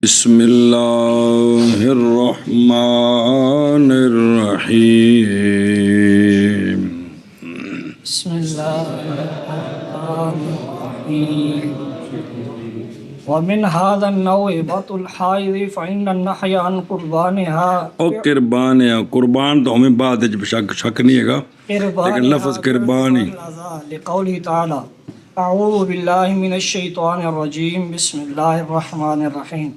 بسم اللہ الرحمن الرحیم بسم اللہ الرحمن الرحیم ومن هذا النوع بط الحائض فإن النحي عن قربانها اور قربان ہے قربان تو ہمیں بعد شک نہیں ہے گا لیکن لفظ قربان ہی لقوله تعالی اعوذ باللہ من الشیطان الرجیم بسم اللہ الرحمن الرحیم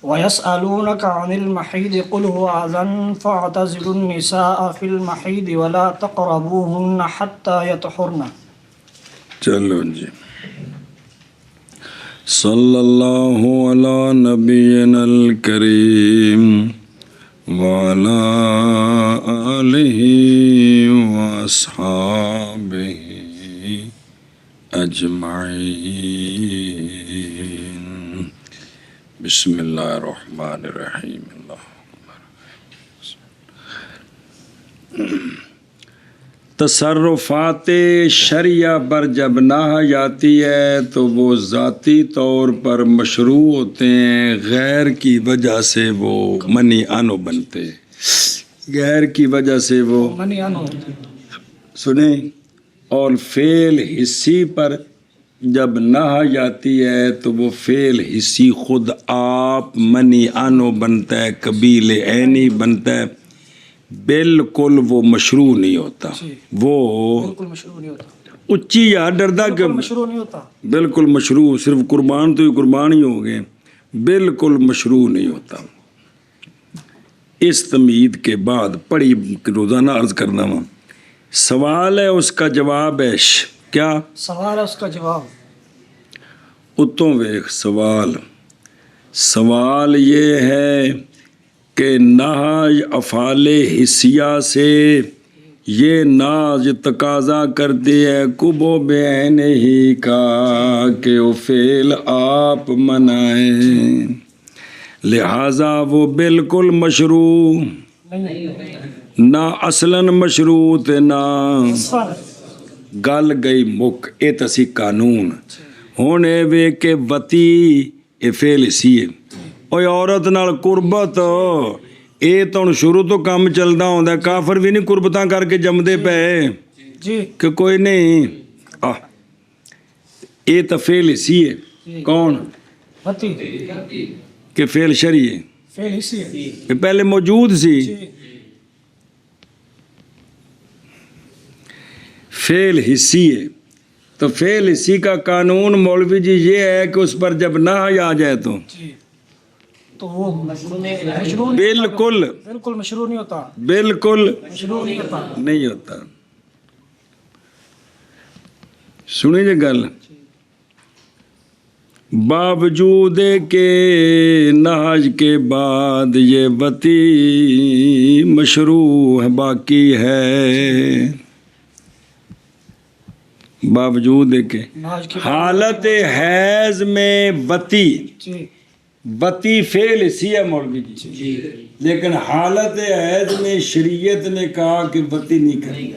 وَيَسْأَلُونَكَ عَنِ الْمَحِيضِ قُلْ هُوَ أَذًى فَاعْتَزِلُوا النِّسَاءَ فِي الْمَحِيضِ وَلَا تَقْرَبُوهُنَّ حَتَّى يَطْهُرْنَ چلو جی صلی اللہ علی نبینا الکریم وعلی آلہ واصحابہ اجمعین بسم اللہ الرحمن الرحیم تصرفات شرعیہ پر جب نہی جاتی ہے تو وہ ذاتی طور پر مشروع ہوتے ہیں، غیر کی وجہ سے وہ منی عنہ بنتے ہیں، غیر کی وجہ سے وہ منی عنہ ہوتے ہیں۔ سنیں، اور فعل حصی پر جب نہی جاتی ہے تو وہ فعل حصی خود آپ منی عنہ بنتا ہے، قبیل عینی بنتا ہے، بالکل وہ مشروع نہیں ہوتا، وہ بالکل مشروع نہیں ہوتا، اچھی یا ڈردہ کہ مشروع نہیں ہوتا، بالکل مشروع، صرف قربان تو ہی قربان ہی ہو گئے، بالکل مشروع نہیں ہوتا۔ اس تمہید کے بعد پڑھی روزانہ عرض کرنا ہوں، سوال ہے اس کا جواب ہے کیا؟ سوال ہے اس کا جواب، اتوں ویخ سوال یہ ہے کہ نہج افعال حسیہ سے یہ ناز تقاضا کرتی ہے کبو بعین ہی کا کہ وہ فعل آپ منائیں، لہذا وہ بالکل مشروع نہ اصلاً مشروط نہ گل گئی مک اے تسی قانون ہونے وے کہ وتی اے فعل سی ہے، اوے عورت نال قربت اے تو شروع تو کام چلدا ہوندا، کافر بھی نہیں قربتاں کر کے جمدے پے جی کہ کوئی نہیں اے تو فعل سی ہے، کون وتی کہ فعل شرعی ہے فعل اسی ہے، کہ پہلے موجود سی، فعل حصی ہے تو فعل حصی کا قانون مولوی جی یہ ہے کہ اس پر جب نہی آ جائے تو وہ مشروع بالکل بالکل مشروع نہیں ہوتا، بالکل مشروع نہیں ہوتا۔ نہیں ہوتا۔ سنیں جی گل، باوجود کہ نہج کے بعد یہ وتی مشروع باقی ہے، باوجود کہ حالت حیض میں وتی وتی فعل اسی ہے مولوی جی، لیکن حالت حیض میں شریعت نے کہا کہ وتی نہیں کرنی،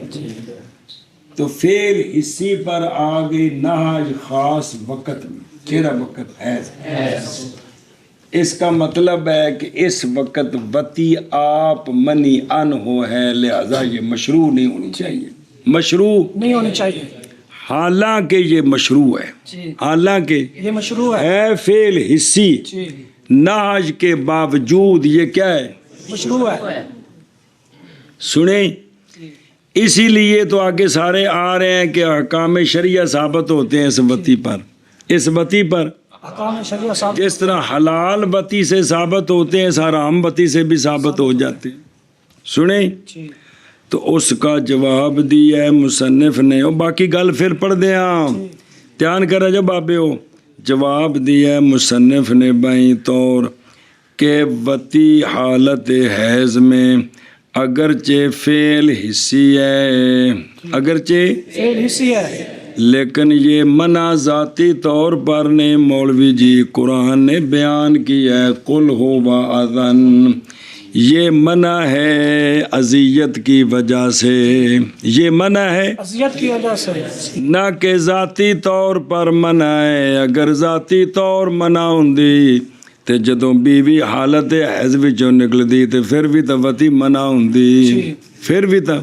تو فعل اسی پر آ گئی نہج خاص وقت میں، کیڑا وقت؟ حیض۔ اس کا مطلب ہے کہ اس وقت وتی آپ منی عنہ ہے، لہذا یہ مشروع نہیں ہونی چاہیے، مشروع نہیں ہونی چاہیے، حالانکہ یہ مشروع ہے، حالانکہ یہ مشروع ہے، فعل حصی نہج کے باوجود یہ کیا ہے؟ مشروع ہے۔ سنیں، اسی لیے تو آگے سارے آ رہے ہیں کہ احکام شریعہ ثابت ہوتے ہیں اس وتی پر، اس وتی پر احکام شریعہ صاحب جس طرح حلال وتی سے ثابت ہوتے ہیں اس حرام وتی سے بھی ثابت ہو جاتے ہیں۔ سنیں، تو اس کا جواب دیا ہے مصنف نے، اور باقی گل پھر پڑھ دیا، دھیان کرا جو بابے ہو، جواب دیا ہے مصنف نے بائیں طور کہ وتی حالت حیض میں اگرچہ فعل حصی ہے، اگرچہ فعل حصی ہے، لیکن یہ منع ذاتی طور پر نے مولوی جی قرآن نے بیان کیا ہے، قل هو اذن، یہ منع ہے اذیت کی وجہ سے، یہ منع ہے اذیت کی وجہ سے، نہ کہ ذاتی طور پر منع ہے۔ اگر ذاتی طور منع ہوندی ਤੇ ਜਦੋਂ ਬੀਵੀ ਹਾਲਤ ਹੈਜ਼ ਵਿੱਚੋਂ ਨਿਕਲਦੀ ਤੇ ਫਿਰ ਵੀ ਤਾਂ ਵਤੀ ਮਨਾ ਹੁੰਦੀ, ਫਿਰ ਵੀ ਤਾਂ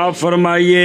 آپ فرمائیے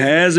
حیض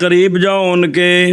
قریب جاؤ ان کے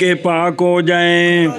کہ پاک ہو جائیں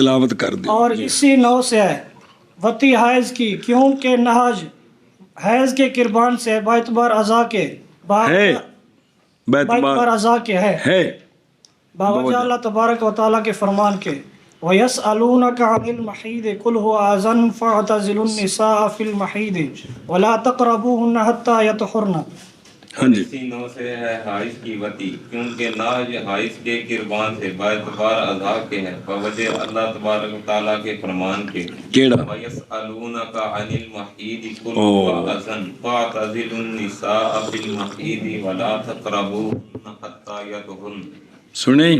تلاوت کر دیں اور اسی نو سے ہے وتی حیض کی کیونکہ نہج حیض کے قربان سے باعتبار ازا کے ہے باعتبار بیت ازا کے ہے باوجہ اللہ تبارک و تعالیٰ کے فرمان کے وَيَسْأَلُونَكَ عَنِ الْمَحِيدِ قُلْ هُوَ أَذًى فَاعْتَزِلُوا النِّسَاءَ فِي الْمَحِيدِ وَلَا تَقْرَبُوهُنَّ حَتَّى يَطْهُرْنَ ہاں جی اسی نو سے ہے حائض کی وتی کیونکہ ناج حائض کے قربان سے باعتبار اذا کے ہے بوجہ اللہ تبارک و تعالیٰ کے فرمان کے کیڑا وَيَسْأَلُونَكَ عَنِ الْمَحِيدِ قُلْ هُوَ أَذًى فَاعْتَزِلُوا النِّسَاءَ فِي الْمَحِيدِ وَلَا تَقْرَبُوهُنَّ حَتَّى يَطْهُرْنَ سنیں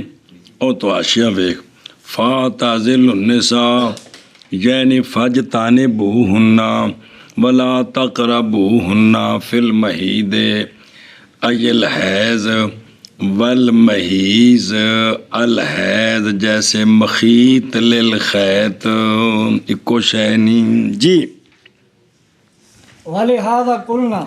او تو آشیا ویخ فَاعْتَزِلُوا النِّسَاءَ یعنی فَاجْتَنِبُوهُنَّ وَلَا تَقْرَبُوهُنَّ فِي الْمَحِيدِ ای الحیض والمحیض الحیض جیسے مخیط للخیط اکو شینی جی وَلِهَذَا قُلْنَا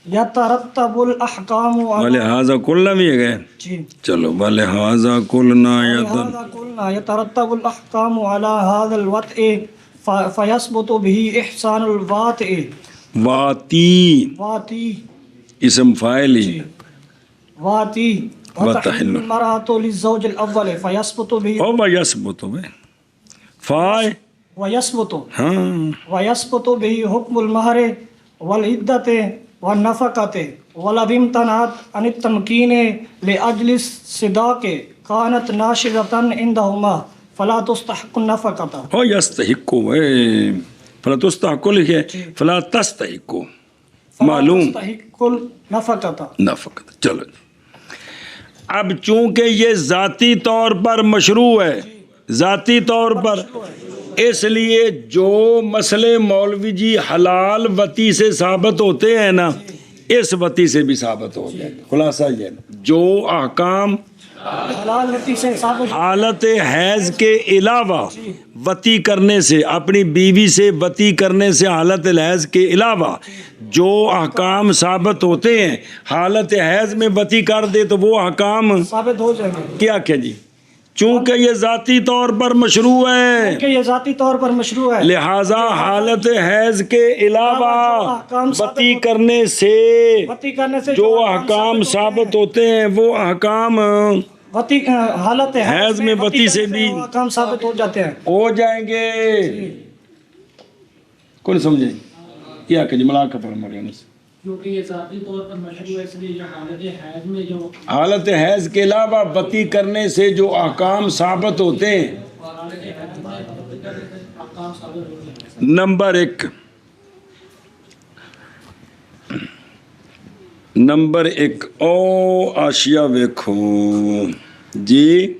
يَتَرَتَّبُ الْأَحْكَامُ وَلِهَذَا قُلْنَا بھی ہے گئے جی چلو وَلِهَذَا قُلْنَا وَلِهَذَا قُلْنَا يَتَرَتَّبُ الْأَحْكَامُ عَلَى هَذَا الْوَطْءِ فَيَثْبُتُ بِهِ إِحْسَانُ الْوَاطِئِ واتی واتی اسم فاعل ہی واتی وتحل. وتحل المرأة للزوج الأول فيثبت به او با یثبت بے فائے ويثبت ہاں ويثبت به حكم المهر والعدة والنفقة ولو امتنعت عن التمكين لأجل الصداق كانت ناشزة عندهما فلا تستحق النفقة او یستحقو فلا تستحقو لکھے فلا تستحقو معلوم تستحق النفقة نہ فقط چلو اب چونکہ یہ ذاتی طور پر مشروع ہے ذاتی طور پر اس لیے جو مسئلے مولوی جی حلال وتی سے ثابت ہوتے ہیں نا اس وتی سے بھی ثابت ہو گئے خلاصہ یہ جو احکام حلال وتی سے ثابت حالت حیض کے علاوہ وتی کرنے سے اپنی بیوی سے وتی کرنے سے حالت حیض کے علاوہ جو احکام ثابت ہوتے ہیں حالت حیض میں وتی کر دے تو وہ احکام ثابت ہو جائیں گے کیا کہ جی چونکہ یہ ذاتی طور پر مشروع ہے کہ یہ ذاتی طور پر مشروع ہے لہذا حالت حیض کے علاوہ وتی کرنے سے وتی کرنے سے جو احکام ثابت ہوتے ہیں وہ احکام وتی حالت حیض میں وتی سے بھی کام ثابت ہو جاتے ہیں ہو جائیں گے کون سمجھے کیا کہ جی ملاقہ پر مریم سے کیونکہ یہ ذاتی طور پر مشروع ہے اس لیے جو حالت حیض میں جو حالت حیض کے علاوہ وتی کرنے سے جو احکام ثابت ہوتے ہیں نمبر 1 او آشیا ویکھو جی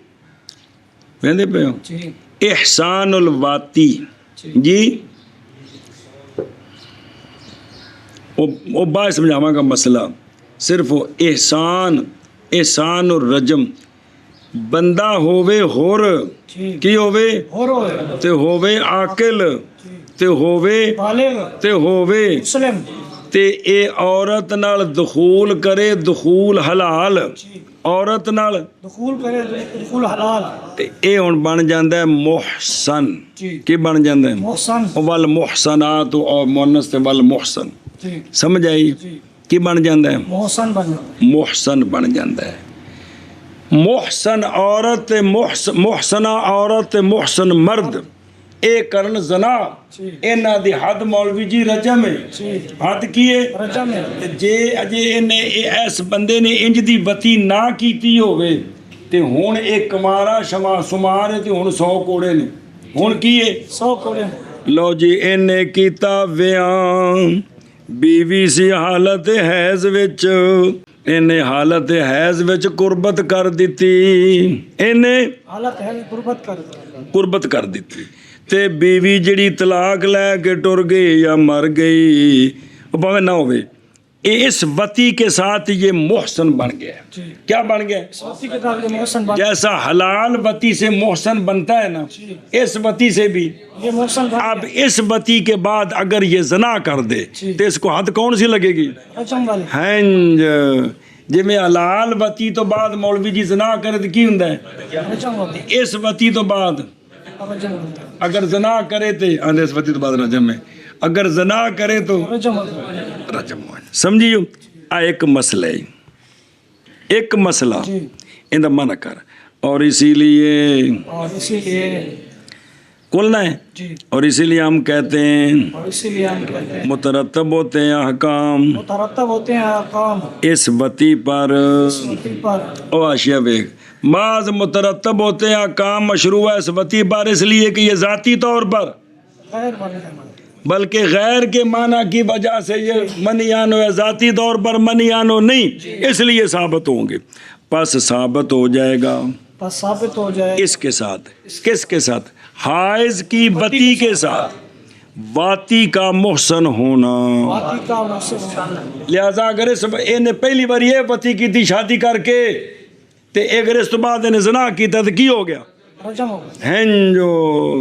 ویندے پہ ہو جی احسان الواتی جی وہ بات سمجھاواں گا مسئلہ صرف احسان الرجم بندہ ہووے ہور کی ہووے اور تے ہووے عاقل تے ہووے بالغ تے ہووے مسلم تے اے عورت نال دخول کرے دخول حلال عورت نال دخول کرے دخول حلال تے اے ہن بن جاندا ہے محسن جی کی بن جاندا ہے محسن والمحسنات اور مؤنث تے والمحسن جی سمجھ آئی جی کی بن جاندا ہے محسن بن محسن بن جاندا ہے محسن عورت محسنہ عورت محسن مرد اے کرن زنا انہاں دی حد مولوی جی رجم ہے حد کی ہے رجم ہے جے اجے انہیں ایس بندے نے انج دی بتی نہ کیتی ہوئے تے ہن ایک کمارا شما سمار ہے تے ہن 100 کوڑے نے ہن کی ہے 100 کوڑے لو جی انہیں کیتا ویاں بیوی سی حالت حیض وچ انہیں حالت حیض وچ قربت کر دیتی انہیں حالت ہے قربت کر دیتی تے بیوی جڑی طلاق لے کے ٹر گئی یا مر گئی وہ بھاوے نہ ہوئے اس وتی کے ساتھ یہ محسن بن گیا جی کیا بن گیا وتی کے ساتھ یہ محسن بن جیسا حلال وتی سے محسن بنتا ہے نا اس وتی سے بھی یہ محسن بن اب اس وتی کے بعد اگر یہ زنا کر دے جی۔ تو اس کو حد کون سی لگے گی رجم والی ہنج جی میں حلال وتی تو بعد مولوی جی زنا کرے تو کی ہوں رجم والی اس وتی تو بعد رجم والی اگر زنا کرے تو اس وتی تو بعد رجم ہے اگر زنا کرے تو رجم والی رجم ہو سمجھیو ایک مسئلہ ہے ایک مسئلہ جی اندہ منع کر اور اسی لیے اور اسی لیے کھولنا ہے جی اور اسی لیے ہم کہتے ہیں اور اسی لیے ہم کہتے ہیں مترتب ہوتے ہیں احکام مترتب ہوتے ہیں احکام اس وتی پر وتی پر او آشیا بیگ بعض مترتب ہوتے ہیں احکام مشروع ہے اس وتی پر اس لیے کہ یہ ذاتی طور پر غیر والی ہے بلکہ غیر کے معنی کی وجہ سے یہ منیانو ہے ذاتی طور پر منیانو نہیں اس لیے ثابت ہوں گے پس ثابت ہو جائے گا بس ثابت ہو جائے اس کے ساتھ کس کے ساتھ حائض کی وتی کے ساتھ واتی کا محسن ہونا واقعی کا محسن لہذا اگر اس نے پہلی بار یہ وتی کی تھی شادی کر کے تے اگر اس تو بعد نے زنا کی تھا تو کی ہو گیا رجم ہو گیا ہنجو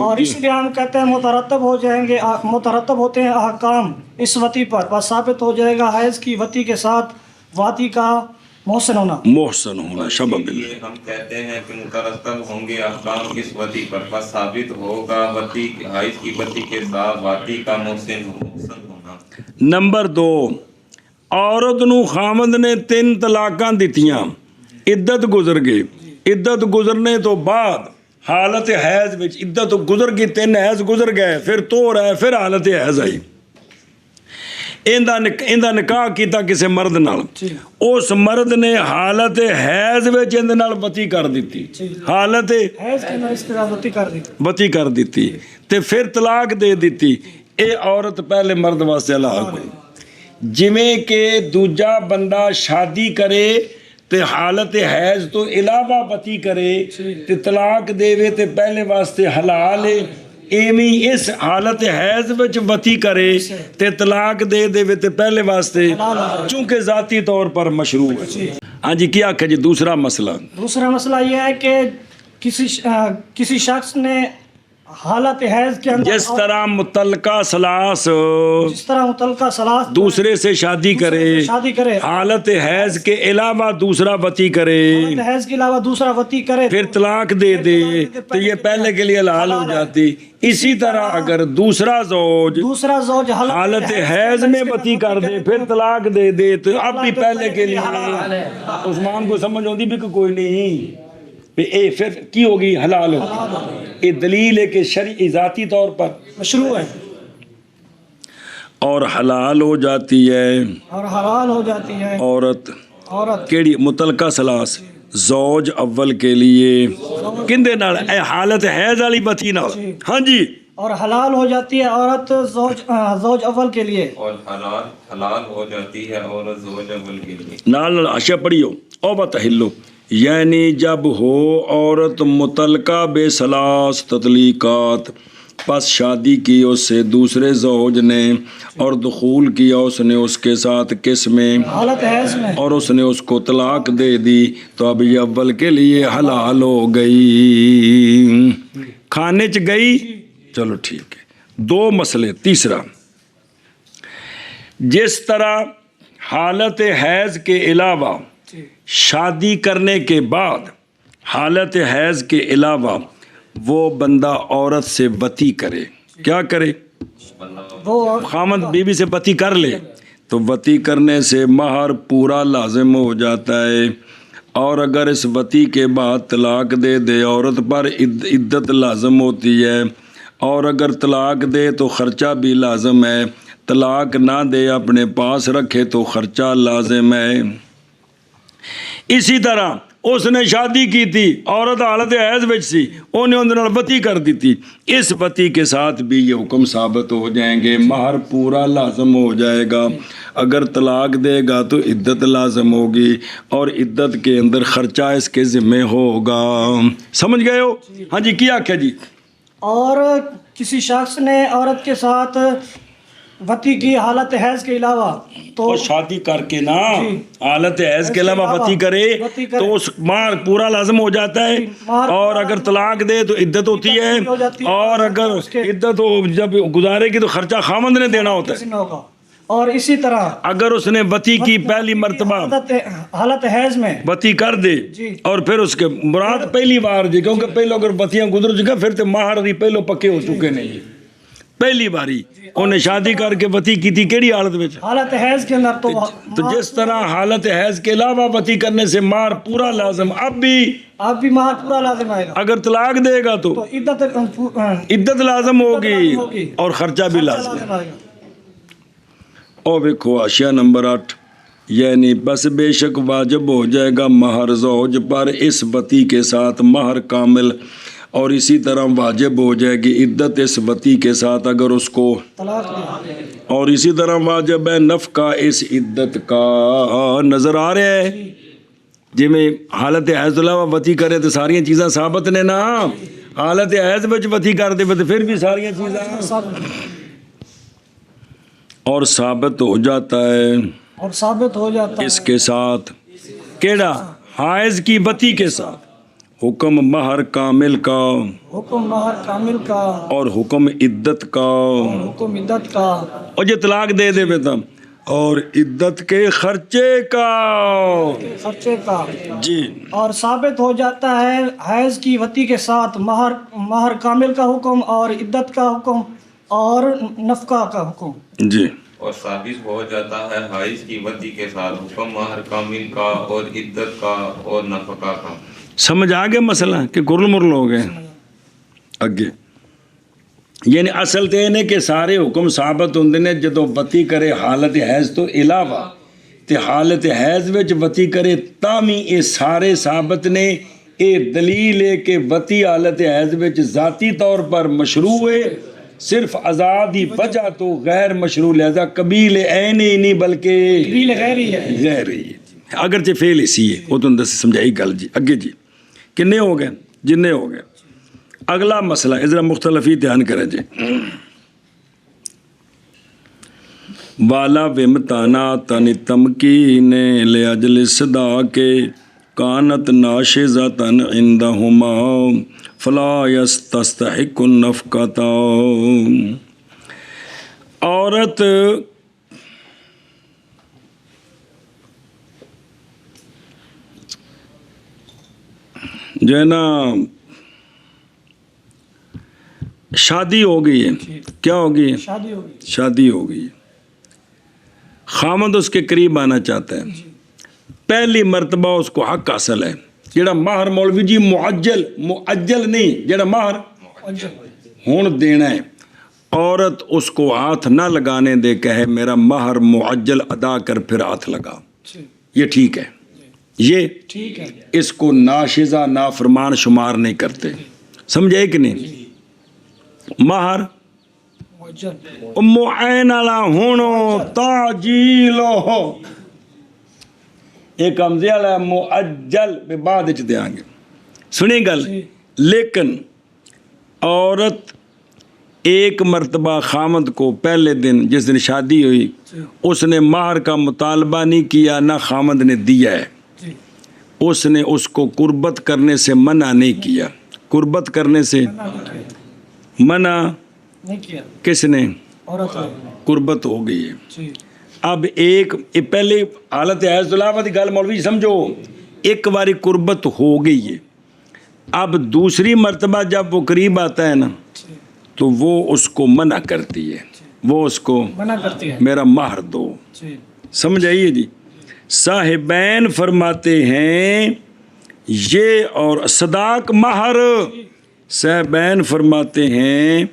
اور اس لیے ہم کہتے ہیں مترتب ہو جائیں گے مترتب ہوتے ہیں احکام اس وتی پر بس ثابت ہو جائے گا حیض کی وتی کے ساتھ واتی کا محسن ہونا محسن ہونا شباب یہ ہم کہتے ہیں کہ مترتب ہوں گے احکام اس وتی پر بس ثابت ہوگا وتی حیض کی وتی کے ساتھ واتی کا محسن ہونا نمبر 2 عورت نو خامد نے 3 طلاقاں دتیاں عدت گزر گئی عدت گزرنے تو بعد حالت حیض وچ عدت گزر گئی 3 حیض گزر گئے پھر تو رہے پھر حالت حیض آئی اندہ نکاح کیتا کسی مرد نال اس مرد نے حالت حیض وچ اندے نال وتی کر دیتی حالت حیض کی میں اس طرح وتی کر دی وتی کر دیتی تے پھر طلاق دے دیتی اے عورت پہلے مرد واسطے حلال ہوئی جویں کہ دوجا بندہ شادی کرے تے حالت حیض تو علاوہ وتی کرے تے طلاق دے تے پہلے واسطے حلال ہے ایویں اس حالت حیض وچ وتی کرے تے طلاق دے تے پہلے واسطے چونکہ ذاتی طور پر مشروع ہے ہاں جی کیا کہ جی دوسرا مسئلہ دوسرا مسئلہ یہ ہے کہ کسی شخص نے حالت حیض کے اندر جس طرح متعلقہ ثلاث جس طرح متعلقہ ثلاث دوسرے سے شادی کرے شادی کرے حالت حیض کے علاوہ دوسرا وتی کرے حالت حیض کے علاوہ دوسرا وتی کرے پھر طلاق دے دے تو یہ پہلے کے لیے حلال ہو جاتی اسی طرح اگر دوسرا زوج حالت حیض میں وتی کر دے پھر طلاق دے دے تو اب بھی پہلے کے لیے عثمان کو سمجھ ہوتی بھی کہ کوئی نہیں اے پھر کی ہوگی حلال ہوگی یہ دلیل ہے کہ شرعی ذاتی طور پر مشروع ہے اور حلال ہو جاتی ہے اور حلال ہو جاتی ہے عورت عورت متعلقہ ثلاث زوج اول کے لیے کندے نال اے حالت حیض والی وتی نال ہاں جی اور حلال ہو جاتی ہے عورت زوج اول کے لیے اور حلال ہو جاتی ہے عورت زوج اول کے لیے نال اشیا پڑھیو او بتحلو یعنی جب ہو عورت متعلقہ بے ثلاث تطلیقات پس شادی کی اس سے دوسرے زوج نے اور دخول کیا اس نے اس کے ساتھ کس میں حالت حیض میں اور اس نے اس کو طلاق دے دی تو اب یہ اول کے لیے حلال ہو گئی کھانے چ گئی چلو ٹھیک ہے 2 مسئلے تیسرا جس طرح حالت حیض کے علاوہ شادی کرنے کے بعد حالت حیض کے علاوہ وہ بندہ عورت سے وتی کرے کیا کرے وہ خامد بیوی سے وتی کر لے تو وتی کرنے سے مہر پورا لازم ہو جاتا ہے اور اگر اس وتی کے بعد طلاق دے دے عورت پر عدت لازم ہوتی ہے اور اگر طلاق دے تو خرچہ بھی لازم ہے طلاق نہ دے اپنے پاس رکھے تو خرچہ لازم ہے اسی طرح اس نے شادی کی تھی عورت حالت حیض وچ سی انہیں اندر وتی کر دی تھی اس وتی کے ساتھ بھی یہ حکم ثابت ہو جائیں گے مہر پورا لازم ہو جائے گا اگر طلاق دے گا تو عدت لازم ہوگی اور عدت کے اندر خرچہ اس کے ذمہ ہوگا سمجھ گئے ہو ہاں جی کیا کیا جی اور کسی شخص نے عورت کے ساتھ وتی کی حالت حیض کے علاوہ تو اور شادی کر کے نا جی۔ حالت حیض کے علاوہ وتی کرے وتی کرے تو اس مہر پورا لازم ہو جاتا ہے، مہر اور اگر طلاق دے تو عدت ہوتی ہے، ہو جاتی ہے، اور اگر اس کے عدت جب گزارے گی تو خرچہ خامند نے دینا ہوتا ہے۔ کسی نہ ہوگا۔ اور اسی طرح اگر اس نے وتی کی پہلی مرتبہ حالت حیض میں وتی کر دے جی۔ اور پھر اس کے مراد پہلی بار جی، کیونکہ پہلو اگر وتیاں گزر چکا پھر تو مہر بھی پہلو پکے ہو چکے نہیں، پہلی باری انہیں شادی کر کے وتی کی تھی کیڑی حالت میں؟ حالت حیض کے اندر تو جس طرح حالت حیض کے علاوہ وتی کرنے سے مہر پورا لازم، اب بھی آپ بھی مہر پورا لازم آئے گا، اگر طلاق دے گا تو تو عدت عدت لازم ہوگی ہوگی، اور خرچہ بھی لازم ہے۔ لازم آئے گا۔ اور دیکھو اشیاء نمبر 8، یعنی بس بے شک واجب ہو جائے گا مہر زوج پر اس وتی کے ساتھ مہر کامل، اور اسی طرح واجب ہو جائے گی عدت اس وتی کے ساتھ اگر اس کو، طلاق دیا اور اسی طرح واجب ہے نفقہ اس عدت کا۔ نظر آ رہا ہے جی میں حالت حیض علاوہ وتی کرے تو ساری چیزاں ثابت نے نا، حالت حیض وچ وتی کر دے تو پھر بھی ساری چیزاں، سب اور ثابت ہو جاتا ہے اور ثابت ہو جاتا اس ہے کے ساتھ کیڑا حائض کی وتی کے ساتھ حکم مہر کامل کا حکم مہر کامل کا اور حکم عدت کا، حکم عدت کا اور یہ طلاق دے دے بیتا اور عدت کے خرچے کا خرچے کا، جی۔ اور ثابت ہو جاتا ہے حیض کی وتی کے ساتھ مہر کامل کا حکم اور عدت کا حکم اور نفقہ کا حکم، جی اور ثابت ہو جاتا ہے حائض کی وتی کے ساتھ حکم مہر کامل کا اور عدت کا اور نفقہ کا۔ سمجھ آ گیا مسئلہ کہ گرل مرل ہو گئے اگے؟ یعنی اصل تو یہ کہ سارے حکم ثابت ہوندے نے جدو وتی کرے حالت حیض تو علاوہ، تے حالت حیض وچ وتی کرے تامی یہ سارے ثابت نے۔ یہ دلیل ہے کہ وتی حالت حیض وچ ذاتی طور پر مشروع ہے، صرف آزادی وجہ تو غیر مشروع، لہذا قبیل عین ہی نہیں بلکہ قبیل غیر ہی ہے۔ غیر ہی ہے، اگرچہ فعل اسی ہے، وہ تو اندر سے سمجھائی گل جی۔ اگے جی کنے ہو گئے؟ جنے ہو گئے۔ اگلا مسئلہ ذرا مختلفی دھیان کریں جی۔ والا ومتانا تن تمکین لاجل صدا کے کانت ناشزتن عندہما فلا یستحق النفقۃ۔ عورت جو ہے نا شادی ہو گئی ہے، کیا ہو گئی ہے؟ شادی ہوگی، شادی ہو گئی ہے، خامد اس کے قریب آنا چاہتا ہے، پہلی مرتبہ اس کو حق حاصل ہے جڑا مہر مولوی جی معجل نہیں، جڑا مہر ہون دینا ہے، عورت اس کو ہاتھ نہ لگانے دے، کہے میرا مہر معجل ادا کر پھر ہاتھ لگا، یہ ٹھیک ہے، یہ ٹھیک ہے، اس کو ناشزہ نافرمان شمار نہیں کرتے، سمجھے کہ نہیں؟ مہر معین والا ہونو تاجیلو ہو، ایک حمزے والا معجل میں بعد وچ دیاں گے، سنی گل۔ لیکن عورت ایک مرتبہ خامد کو پہلے دن جس دن شادی ہوئی اس نے مہر کا مطالبہ نہیں کیا، نہ خامد نے دیا ہے، اس نے اس کو قربت کرنے سے منع نہیں کیا، قربت کرنے سے منع نہیں کیا، کس نے؟ عورت قربت ہو گئی ہے۔ جی اب ایک پہلے حالت حیض علاوہ دی گل مولوی سمجھو، ایک باری قربت ہو گئی ہے، اب دوسری مرتبہ جب وہ قریب آتا ہے نا تو وہ اس کو منع کرتی ہے، وہ اس کو منع کرتی ہے، میرا مہر دو، جی سمجھ آئیے جی۔ صاحبین فرماتے ہیں یہ، اور صداق مہر، صاحبین فرماتے ہیں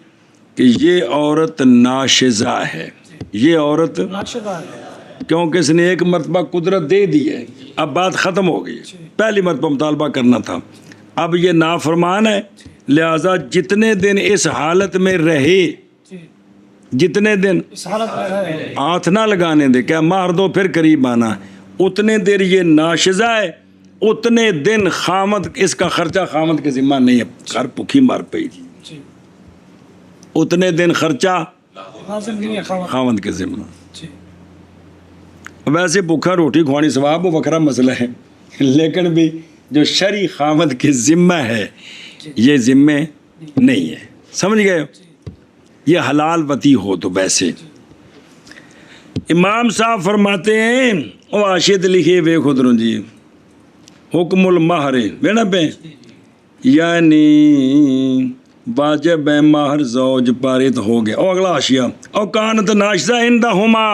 کہ یہ عورت ناشزہ ہے، یہ عورت ناشدہ ہے، کیونکہ اس نے ایک مرتبہ قدرت دے دی ہے، اب بات ختم ہو گئی، پہلی مرتبہ مطالبہ کرنا تھا، اب یہ نافرمان ہے، لہذا جتنے دن اس حالت میں رہے، جی جتنے دن اس حالت میں ہے ہاتھ نہ لگانے دے کہ مار دو پھر قریب آنا، اتنے دیر یہ ناشزہ ہے، اتنے دن خامد اس کا خرچہ خامد کے ذمہ نہیں ہے، گھر بھوکی مر پئی، اتنے دن خرچہ لازم نہیں ہے خواہد خاوند کے ذمہ. جی ویسے بھوکا روٹی کھوانی ثواب وہ وکھرا مسئلہ ہے، لیکن بھی جو شرعی خاوند کے ذمہ ہے یہ ذمہ نہیں ہے. سمجھ گئے ہو؟ یہ حلال وتی ہو تو. ویسے امام صاحب فرماتے ہیں وہ آشیت لکھے وے خود روں جی حکم المہر بینا پہ یعنی واجب ہے مہر زوج پارت ہو گیا. اور اگلا آشیا اور کانت ناشزہ عندہما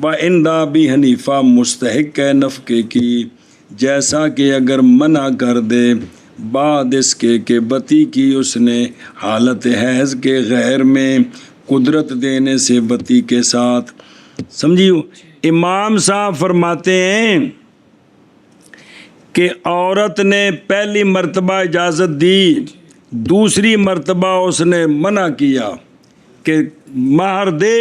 و عند ابی حنیفہ مستحق ہے نفقے کی، جیسا کہ اگر منع کر دے بعد اس کے کہ بتی کی اس نے حالت حیض کے غیر میں قدرت دینے سے بتی کے ساتھ. سمجھیو امام صاحب فرماتے ہیں کہ عورت نے پہلی مرتبہ اجازت دی، دوسری مرتبہ اس نے منع کیا کہ مہر دے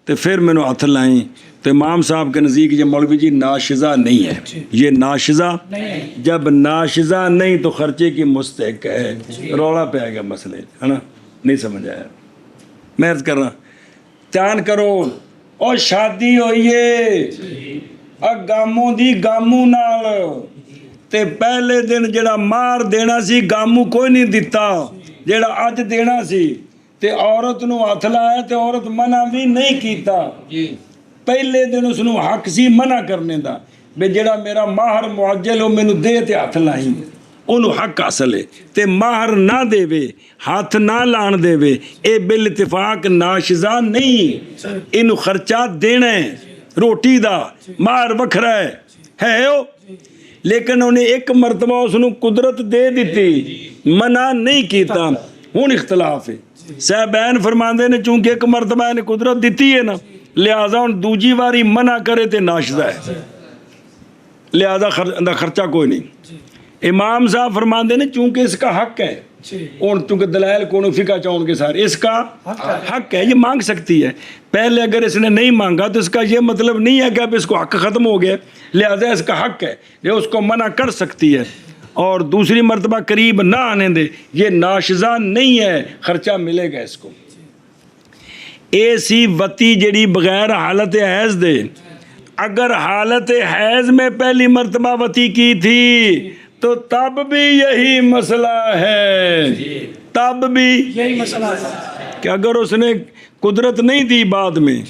تو پھر میں نے ہاتھ لائیں، تو امام صاحب کے نزدیک یہ مولوی جی ناشزہ نہیں ہے. یہ ناشزہ جب ناشزہ نہیں تو خرچے کی مستحق ہے. رولا پہ آ گیا مسئلے ہے نا، نہیں سمجھ آیا. میں عرض کر رہا چان کرو اور شادی ہوئی ہے گاموں دی گاموں نال تے پہلے دن جڑا مار دینا سی گاموں کوئی نہیں دیتا، جڑا اج دینا سی تے عورت نو ہاتھ لایا تے عورت منع بھی نہیں کیتا. پہلے دن اس نو حق سی منع کرنے دا بے جڑا میرا مہر معجل ہو مینوں دے تے ہاتھ لائیں، انہوں حق حاصل ہے. تے مہر نہ دے وے ہاتھ نہ لان دے وے اے بال اتفاق ناشزہ نہیں، انہوں خرچہ دینا ہے. روٹی دا مہر وکھرا ہے او، لیکن انہیں ایک مرتبہ اس نے قدرت دے دیتی، منع نہیں کیتا. ہون اختلاف ہے. صاحبین فرماندے نے چونکہ ایک مرتبہ انہیں قدرت دیتی ہے نا لہذا ان دوجی واری منع کرے تے ناشدہ ہے، لہذا خرچہ کوئی نہیں. امام صاحب فرماندے نے چونکہ اس کا حق ہے، اور چونکہ دلائل کونوں فقہ چاہوں کے سارے اس کا حق ہے، یہ مانگ سکتی ہے. پہلے اگر اس نے نہیں مانگا تو اس کا یہ مطلب نہیں ہے کہ اب اس کو حق ختم ہو گیا، لہذا اس کا حق ہے یہ اس کو منع کر سکتی ہے. اور دوسری مرتبہ قریب نہ آنے دے، یہ ناشزہ نہیں ہے، خرچہ ملے گا اس کو. ایسی وتی جڑی بغیر حالت حیض دے، اگر حالت حیض میں پہلی مرتبہ وتی کی تھی تو تب بھی یہی مسئلہ ہے، تب بھی یہی مسئلہ ہے کہ اگر اس نے قدرت نہیں دی بعد میں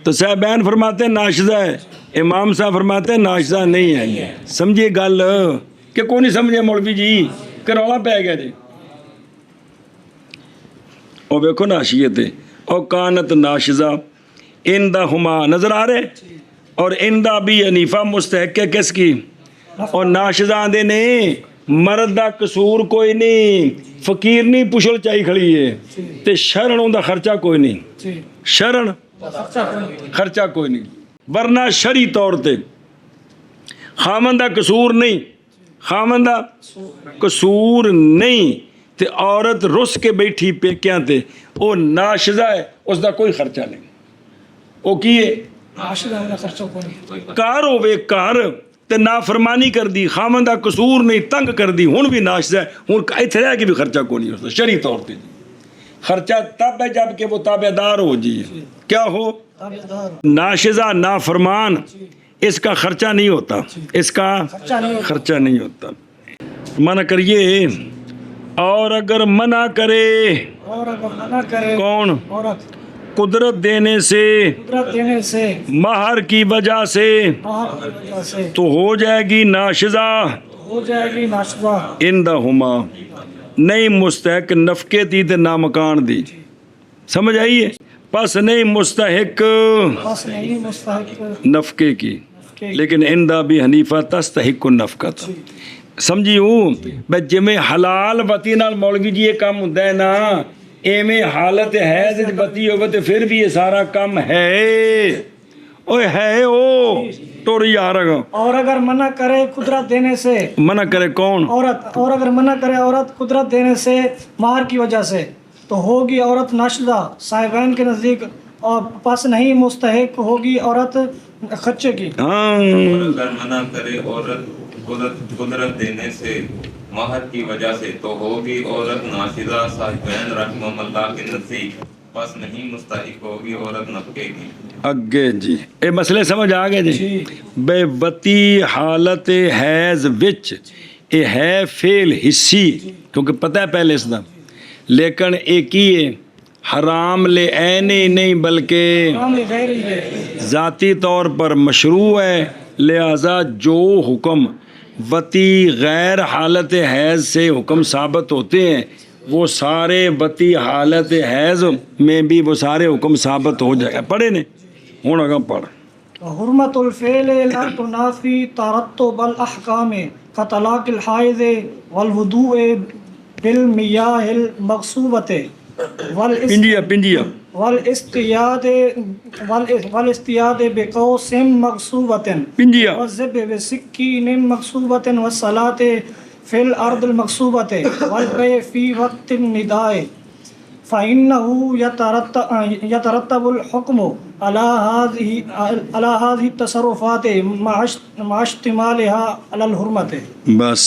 تو صاحبین فرماتے ہیں ناشزہ ہے، امام صاحب فرماتے ہیں ناشزہ نہیں ہے. سمجھے گل کہ کوئی نہیں سمجھے مولوی جی کہ رولا پہ گیا جی. اور دیکھو ناشیت ہے اور کانت ناشزہ عندہما نظر آ رہے، اور عندہ بھی حنیفہ مستحق ہے کس کی؟ اور ناشزہ دے نہیں مرد دا قصور کوئی نہیں، فقیر نہیں پشل چاہی کھڑی ہے تے شرن ہوں دا خرچہ کوئی نہیں، شرن خرچہ کوئی نہیں. ورنہ شرعی طور تے خامن دا قصور نہیں، خامن دا قصور نہیں تے عورت رس کے بیٹھی پیکیاں تے او ناشزہ ہے، اس دا کوئی خرچہ نہیں. او کیے کار ہوئے کار تے نافرمانی کر دی، خامن دا قصور نہیں تنگ کر دی، ہن بھی ناشزہ ہے، ہن ایتھے رہ کے بھی خرچہ کوئی نہیں. شرعی طور تے خرچہ تب ہے جب کہ وہ تابع دار ہو جی. کیا ہو؟ ناشزہ نافرمان، اس کا خرچہ نہیں ہوتا، اس کا خرچہ نہیں ہوتا. منع کریے اور اگر منع کرے اور اگر منع کرے کون؟ عورت قدرت دینے سے قدرت دینے سے مہر کی وجہ سے مہر کی وجہ سے تو ہو جائے گی ناشزہ ہو جائے گی ناشزہ عندہما، نہیں مستحق نفقے دی تے نامکان دی. سمجھ آئیے؟ پس نہیں مستحق بس نہیں مستحق نفقے کی، لیکن عندہ بھی حنیفہ تستحق النفقہ تھا. سمجھی ہوں بے جمیں حلال وتی نال مولوی جی یہ کام ہوندا ہے نا، ایویں حالت حیض وچ وتی ہوے تے پھر بھی یہ سارا کام ہے. اوے ہے او ٹور یار. اور اگر منع کرے قدرت دینے سے، منع کرے کون؟ عورت. اور اگر منع کرے عورت قدرت دینے سے مہر کی وجہ سے تو ہوگی عورت ناشزہ صاحبین کے نزدیک، اور پس نہیں مستحق ہوگی عورت خرچے کی. اور اگر منع کرے عورت قدرت دینے سے مہر کی وجہ سے تو ہوگی عورت ناشزہ صاحبین رحمہ اللہ کے نزدیک، بس نہیں مستحق ہوگی عورت نفقے کی۔ اگے جی یہ مسئلے سمجھ آ گئے جی بے وتی حالت حیض وچ یہ ہے فعل حصی کیونکہ پتہ ہے پہلے اس دا لیکن ایک ہی ہے حرام لے عین ہی نہیں بلکہ حرام غیر ہی ہے۔ ذاتی طور پر مشروع ہے، لہذا جو حکم وتی غیر حالت حیض سے حکم ثابت ہوتے ہیں وہ سارے وتی حالت حیض میں بھی وہ سارے حکم ثابت ہو جائے گا۔ پڑھے نے ہوں اگا پڑھ حرمت الفعل لا تنافی ترتب الاحکام كطلاق الحائض والوضوء بالمیاہ المغصوبۃ پنجیا والاستیاد بقوس مغصوبۃ پنجیا والذب بسکین مغصوبۃ والصلاة فی الارض المغصوبۃ والبیع فی وقت النداء فإنه يترتب الحكم على هذه التصرفات مع اشتمالها على الحرمة۔ بس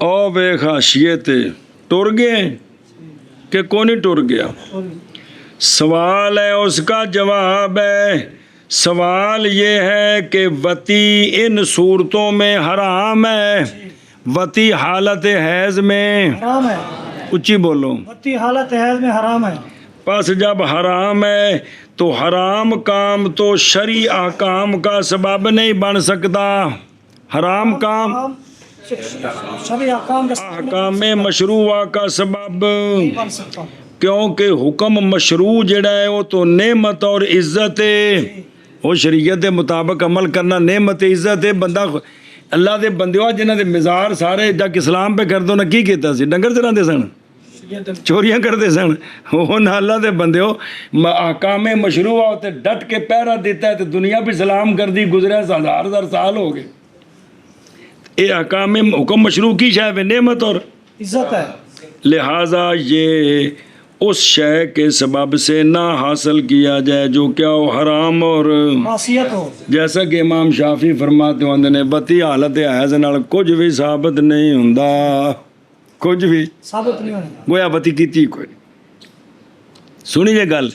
او بے خاشیت ٹر گئے کہ کون ہی ٹر گیا؟ سوال ہے اس کا جواب ہے، سوال یہ ہے کہ وتی ان صورتوں میں حرام ہے، وتی حالت حیض میں حرام ہے، اچھی بولو، وتی حالت حیض میں حرام ہے۔ پس جب حرام ہے تو حرام کام تو شرعی احکام کا سبب نہیں بن سکتا، حرام کام شرعی احکام کا احکام مشروعہ کا سبب، نہیں بن سکتا۔ کیونکہ حکم مشروع جڑا ہے وہ تو نعمت اور عزت ہے، وہ شریعت دے مطابق عمل کرنا نعمت عزت ہے۔ بندہ اللہ دے بندیوں جنہاں دے مزار سارے جگ اسلام پہ کر دو نہ کی کیتا سی، ڈنگر چلاندے سن، چوریاں کرتے سن، وہ نہ اللہ دے بندیوں احکام مشروعہ تے ڈٹ کے پہرا دیتا ہے تو دنیا بھی سلام کر دی، گزرے 1000 سال ہو گئے۔ یہ احکام حکم مشروع کی شے ہے نعمت اور عزت ہے، لہٰذا یہ اس شے کے سبب سے نہ حاصل کیا جائے جو کیا ہو حرام اور معصیت ہو۔ جیسا کہ امام شافی فرماتے ہوندے نے وتی حالت حیض نال کچھ بھی ثابت نہیں ہوندا، کچھ بھی ثابت نہیں ہونا۔ گویا وتی کیتی کوئی نہیں۔ سنیے گل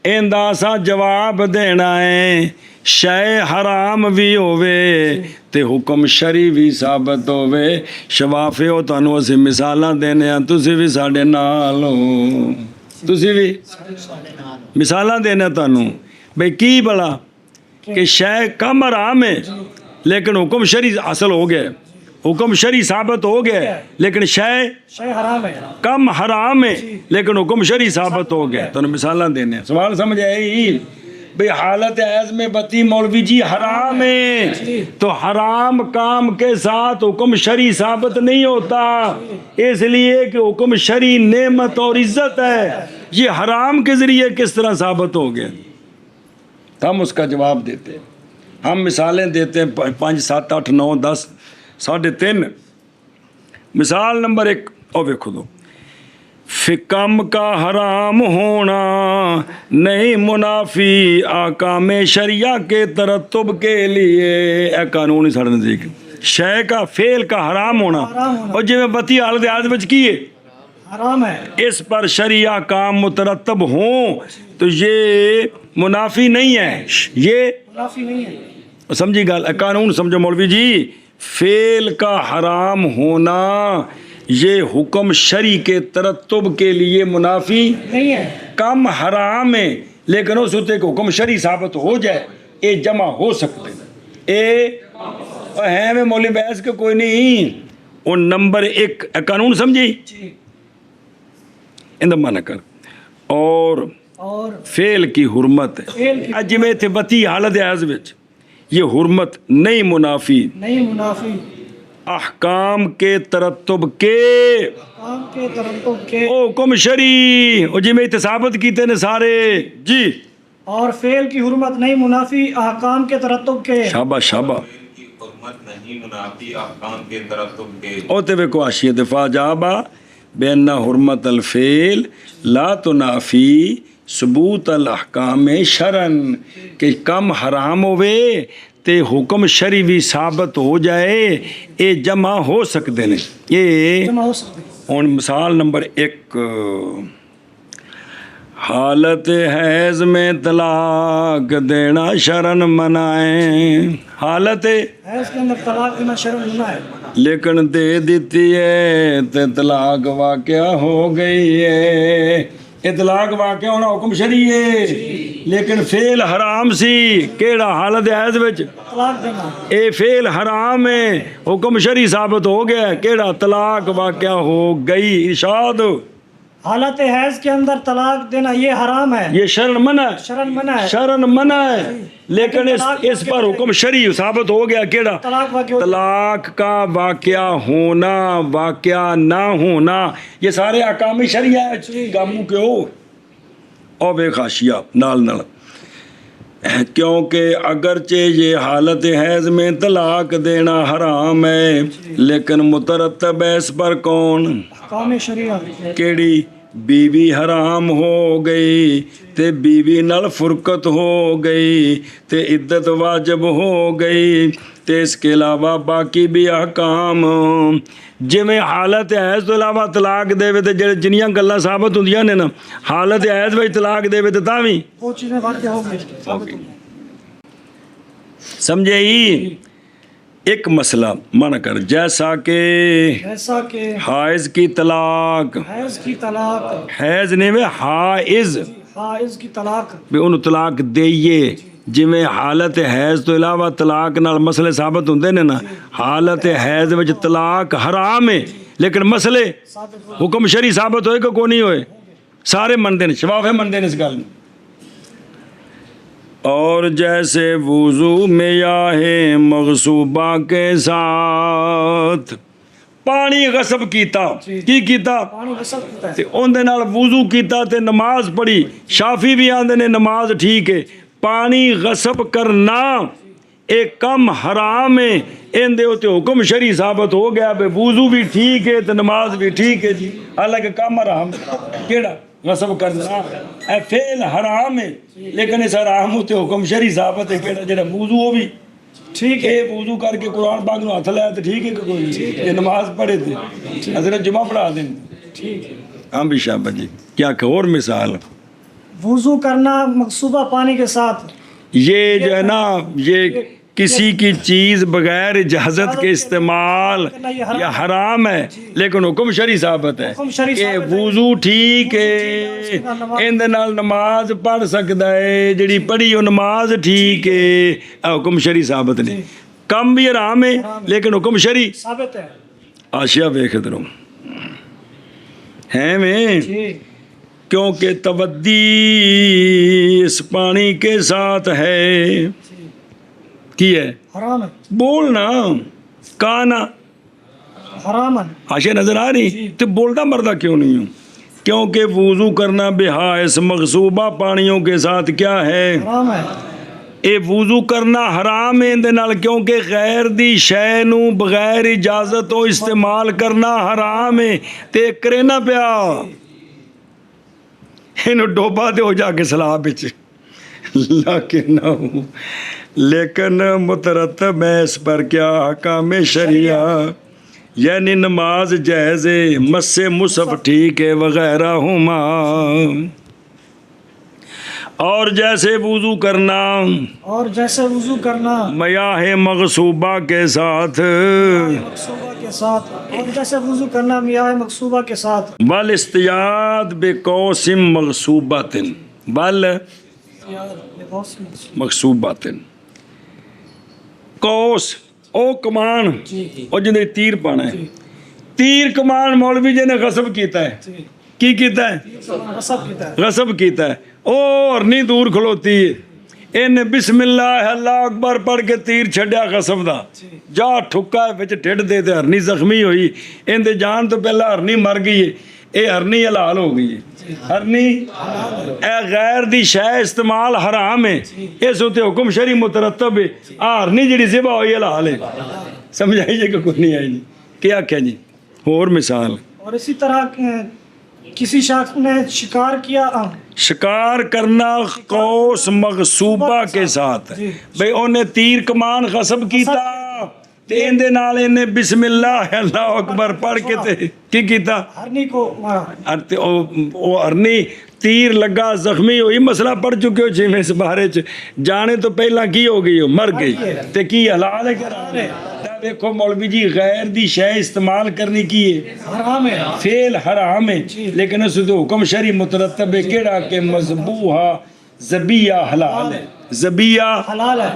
ایندا سا جواب دینا ہے، شے حرام بھی ہووے تے حکم شرعی بھی ثابت ہووے۔ شوافیو تانوں اسی مثالاں دینے ہاں، تسی بھی ساڈے نال ہو، تسی بھی مثالاں دینے تانوں بھئی کی بلا کہ شے کم حرام ہے لیکن حکم شرعی حاصل ہو گیا، حکم شرعی ثابت ہو گیا لیکن شے حرام ہے، کم حرام ہے لیکن حکم شرعی ثابت ہو گیا۔ تو مثالاں دینے سوال سمجھ آئی بھئی حالت حیض میں بتی مولوی جی حرام ہے تو حرام کام کے ساتھ حکم شرعی ثابت نہیں ہوتا، اس لیے کہ حکم شرعی نعمت اور عزت ہے، یہ حرام کے ذریعے کس طرح ثابت ہو گیا؟ ہم اس کا جواب دیتے ہیں، ہم مثالیں دیتے ہیں 5 7 8 9 10 3.5۔ مثال نمبر 1 اور دیکھو دو، فکم کا حرام ہونا نہیں منافی احکام شریعہ کے ترتب کے لیے، اے قانونی ساڑھے نزدیک شے کا فعل کا حرام ہونا اور جی میں بتی حالت حیض وچ کیے حرام ہے، اس پر شرعی احکام مترتب ہوں تو یہ منافی نہیں ہے، یہ منافی نہیں ہے۔ سمجھی گل، قانون سمجھو مولوی جی، فعل کا حرام ہونا یہ حکم شرعی کے ترتب کے لیے منافی نہیں ہے، کم حرام ہے لیکن اس ہوتے کہ حکم شرعی ثابت ہو جائے اے جمع ہو سکتے اے ہے میں مولوی بحث کے کوئی نہیں۔ اور نمبر 1 قانون سمجھی اندما نہ کر اور فعل کی حرمت ہے، جی میں تھے بتی حالت حیض وچ یہ حرمت نہیں منافی نہیں منافی احکام کے ترتب کے کام کے ترتب کے او حکم شرعی او جی میں ثابت کیتے نے سارے جی، اور فعل کی حرمت نہیں منافی احکام کے ترتب کے۔ شابہ شابہ کی حرمت نہیں منافی احکام کے ترتب کے۔ او تے ویکو حاشیہ دفاع جابا بین حرمت الفعل لا تنافی ثبوت الاحکام شرعن، کہ کم حرام ہوئے تے حکم شرعی بھی ثابت ہو جائے اے جمع ہو سکتے ہیں، یہ جمع ہو سکتے ہیں۔ مثال نمبر 1 حالت حیض میں طلاق دینا شرن منائیں، حالت حیض کے اندر طلاق دینا شرم منع ہے، لیکن دے دیتی ہے تے طلاق واقعہ ہو گئی ہے۔ اطلاق واقعہ ہونا حکم شرعی ہے لیکن فعل حرام سی، کیڑا حالت حیض وچ طلاق دینا اے فعل حرام ہے، حکم شرعی ثابت ہو گیا، کیڑا طلاق واقعہ ہو گئی۔ ارشاد حالت حیض کے اندر طلاق دینا یہ حرام ہے، یہ شرن منع ہے، شرن منع ہے، شرن منع ہے، لیکن اس پر حکم شرعی ثابت ہو گیا، کیڑا طلاق واقع ہو طلاق کا واقعہ ہونا، واقعہ نہ ہونا، یہ سارے احکام شرعیہ گاموں کے ہو اور بے خاشیہ نال نال، کیونکہ اگرچہ یہ حالت حیض میں طلاق دینا حرام ہے لیکن مترتب ہے اس پر کون؟ احکام شریعہ، کیڑی؟ بیوی حرام ہو گئی تے بیوی نال فرقت ہو گئی تے عدت واجب ہو گئی تے اس کے علاوہ باقی بھی احکام، جویں حالت حیض تو علاوہ طلاق دے تے جڑے جنیاں گلاں ثابت ہوندیاں نے نا، حالت حیض وچ طلاق دے تے تاں وی وہ چیزیں واقع ہو گئی، ثابت ہو گئی۔ سمجھے ہی؟ ایک مسئلہ من کر، جیسا کہ حائض کی طلاق، حیض کی طلاق، حیض نے میں حائض حائض کی طلاق بھی انہوں طلاق دئیے، جویں حالت حیض تو علاوہ طلاق نال مسئلے ثابت ہوندے نے نا، حالت حیض وچ طلاق حرام ہے لیکن مسئلے حکم شرعی ثابت ہوئے کہ کوئی نہیں ہوئے، سارے مندے نے، شفاف مندے نے اس گل میں۔ اور جیسے وضو میں یا مغصوبہ کے ساتھ پانی غصب کیتا، کی کیتا؟ پانی غسل کیتا ہے، تے اون دے نال وضو کیتا تے نماز پڑھی، شافی بھی آندے نے نماز ٹھیک ہے، پانی غصب کرنا ایک کم حرام ہے، ان دے ہوتے حکم شرعی ثابت ہو گیا بے وضو بھی ٹھیک ہے تے نماز بھی ٹھیک ہے جی، حالانکہ کم حرام کیڑا؟ غصب کرنا اے فعل حرام ہے لیکن اس حرام ہوتے حکم شرعی ثابت ہے، کیڑا؟ جڑا وضو ہو بھی ٹھیک ہے، وضو کر کے قرآن پاک نو ہاتھ لایا تو ٹھیک ہے کہ کوئی یہ نماز پڑھے تھے حضرت جمعہ پڑھا دیں ٹھیک ہے۔ ہاں بھی شابہ جی، کیا کہ اور مثال وضو کرنا مغصوبہ پانی کے ساتھ، یہ جو ہے نا، یہ کسی کی چیز بغیر اجازت کے استعمال یا حرام ہے لیکن حکم شرعی ثابت ہے کہ وضو ٹھیک ہے، ان دے نال نماز پڑھ سکتا ہے، جڑی پڑھی وہ نماز ٹھیک ہے، حکم شرعی ثابت نہیں، کم بھی حرام ہے لیکن حکم شرعی ثابت ہے۔ آشیا ویکھتے رہو ہیں میں، کیونکہ تودی اس پانی کے ساتھ ہے، کی ہے؟ حرام ہے، بولنا کانا حرام ہے، آشیا نظر آ رہی تو بولتا مردہ کیوں نہیں ہوں؟ کیونکہ وضو کرنا بحائث مغصوبہ پانیوں کے ساتھ کیا ہے؟ حرام ہے، اے وضو کرنا حرام ہے اندے نال، کیونکہ غیر دی شے نو بغیر اجازت تو استعمال کرنا حرام ہے، تے کرے نہ پیا انہوں ڈوبا دے ہو جا کے سلاب بچ، لیکن مترتب ہے اس پر کیا احکام شریعہ، یعنی نماز جائز ہے، مس مصحف ٹھیک ہے وغیرہ ہما، اور جیسے وضو کرنا، اور جیسے وضو کرنا میاہ مغصوبہ کے ساتھ، مقصوبہ کے ساتھ، اور جیسے وضو کرنا میاہ مقصوبہ کے ساتھ، والاستیاد بقوس مغصوبۃ، بل مغصوبۃ، قوس او کمان، او جنہیں تیر پانا ہے، تیر کمان مولوی جی نے غصب کیتا ہے، کی کیتا ہے؟ غصب کیتا ہے، او ارنی دور کھلوتی ہے، ان بسم اللہ اللہ اکبر پڑھ کے تیر چھڑیا غصب دا، جا ٹھکا وچ ٹھڈ دے تے ہرنی زخمی ہوئی، ان دے جان تو پہلا ہرنی مر گئی ہے، اے ہرنی حلال ہو گئی ہے، ہرنی اے غیر دی شے استعمال حرام ہے، اس ہوتے حکم شرعی مترتب ہے، ہرنی جڑی ذبح ہوئی حلال ہے، سمجھائیے کہ کوئی نہیں آئی جی، کیا کیا جی؟ اور مثال، اور اسی طرح کسی شخص نے شکار کیا، شکار کرنا قوس مغصوبہ کے ساتھ، بھئی انہیں تیر کمان غصب کیتا تے ان دے نال انہیں بسم اللہ اللہ اکبر پڑھ کے تے کی کیتا؟ ہرنی کو مارا، او ہرنی تیر لگا زخمی ہوئی مسئلہ پڑھ چکے ہو چھویں سپارے چ جانے تو پہلا کی ہو گئی ہو مر گئی تے کی حلال ہے کہ حرام ہے دیکھو مولوی جی غیر دی شے استعمال کرنی کی ہے حرام ہے فعل حرام ہے لیکن اس تو حکم شرعی مترتب ہے کیڑا کہ مذبوحہ ذبیحہ حلال ہے ذبیحہ حلال ہے